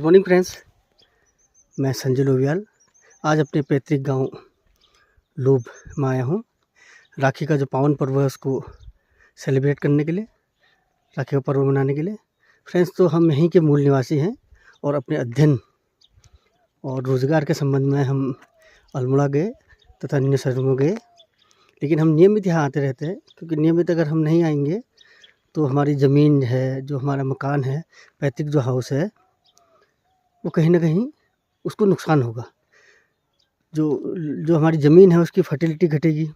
Good morning friends, मैं संजय लोवियाल आज अपने पैतृक गांव लोब में आया हूं। राखी का जो पावन पर्व है उसको सेलिब्रेट करने के लिए, राखी का पर्व मनाने के लिए। फ्रेंड्स, तो हम यहीं के मूल निवासी हैं और अपने अध्ययन और रोज़गार के संबंध में हम अल्मोड़ा गए तथा अन्य शहरों में गए, लेकिन हम नियमित यहाँ आते रहते हैं, क्योंकि नियमित अगर हम नहीं आएंगे तो हमारी ज़मीन है, जो हमारा मकान है, पैतृक जो हाउस है, वो कहीं ना कहीं उसको नुकसान होगा। जो हमारी ज़मीन है उसकी फर्टिलिटी घटेगी,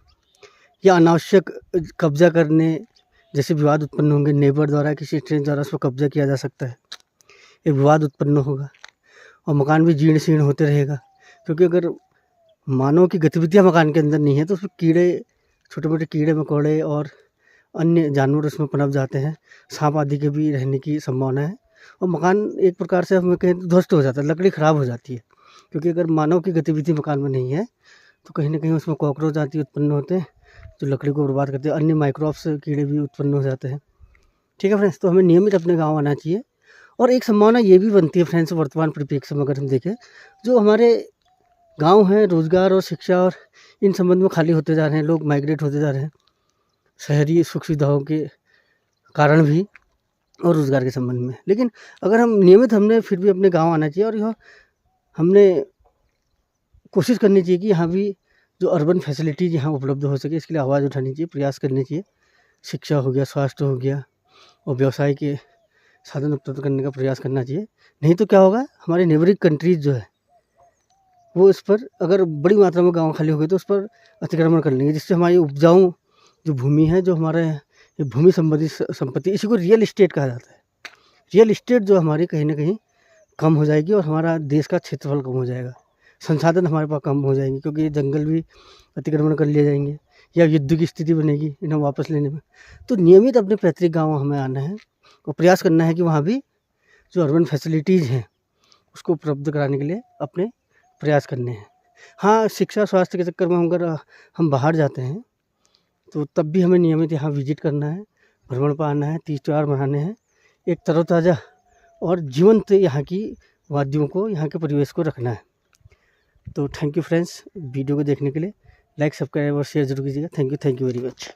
या अनावश्यक कब्ज़ा करने जैसे विवाद उत्पन्न होंगे। नेबर द्वारा, किसी स्ट्रेंजर द्वारा उस पर कब्ज़ा किया जा सकता है, एक विवाद उत्पन्न होगा और मकान भी जीर्ण शीर्ण होते रहेगा। क्योंकि अगर मानव की गतिविधियाँ मकान के अंदर नहीं है तो उसमें कीड़े, छोटे मोटे कीड़े मकोड़े और अन्य जानवर उसमें पनप जाते हैं। सांप आदि के भी रहने की संभावना है और मकान एक प्रकार से हम कहें तो ध्वस्त हो जाता है, लकड़ी ख़राब हो जाती है। क्योंकि अगर मानव की गतिविधि मकान में नहीं है तो कहीं ना कहीं उसमें कॉकरोच आदि उत्पन्न होते हैं जो लकड़ी को बर्बाद करते हैं। अन्य माइक्रोब्स कीड़े भी उत्पन्न हो जाते हैं। ठीक है फ्रेंड्स, तो हमें नियमित अपने गाँव आना चाहिए। और एक संभावना ये भी बनती है फ्रेंड्स, वर्तमान परिप्रेक्ष्य में अगर हम देखें, जो हमारे गाँव हैं, रोज़गार और शिक्षा और इन संबंध में खाली होते जा रहे हैं, लोग माइग्रेट होते जा रहे हैं शहरी सुख सुविधाओं के कारण भी और रोज़गार के संबंध में। लेकिन अगर हम नियमित, हमने फिर भी अपने गांव आना चाहिए और यह हमने कोशिश करनी चाहिए कि यहाँ भी जो अर्बन फैसिलिटीज़ यहाँ उपलब्ध हो सके, इसके लिए आवाज़ उठानी चाहिए, प्रयास करने चाहिए। शिक्षा हो गया, स्वास्थ्य हो गया और व्यवसाय के साधन उपलब्ध करने का प्रयास करना चाहिए। नहीं तो क्या होगा, हमारे नेबरिंग कंट्रीज़ जो है वो इस पर, अगर बड़ी मात्रा में गाँव खाली हो गए तो उस पर अतिक्रमण कर लेंगे, जिससे हमारी उपजाऊ जो भूमि है, जो हमारे ये भूमि संबंधी संपत्ति, इसी को रियल इस्टेट कहा जाता है। रियल इस्टेट जो हमारी कहीं ना कहीं कम हो जाएगी और हमारा देश का क्षेत्रफल कम हो जाएगा, संसाधन हमारे पास कम हो जाएंगे, क्योंकि ये जंगल भी अतिक्रमण कर लिए जाएंगे या युद्ध की स्थिति बनेगी इन्हें वापस लेने में। तो नियमित अपने पैतृक गाँव हमें आना है और प्रयास करना है कि वहाँ भी जो अर्बन फैसिलिटीज़ हैं उसको उपलब्ध कराने के लिए अपने प्रयास करने हैं। हाँ, शिक्षा स्वास्थ्य के चक्कर में अगर हम बाहर जाते हैं तो तब भी हमें नियमित यहाँ विजिट करना है, भ्रमण पर आना है, तीज त्यौहार मनाने हैं, एक तरोताज़ा और जीवंत यहाँ की वादियों को, यहाँ के परिवेश को रखना है। तो थैंक यू फ्रेंड्स, वीडियो को देखने के लिए। लाइक, सब्सक्राइब और शेयर जरूर कीजिएगा। Thank you very much.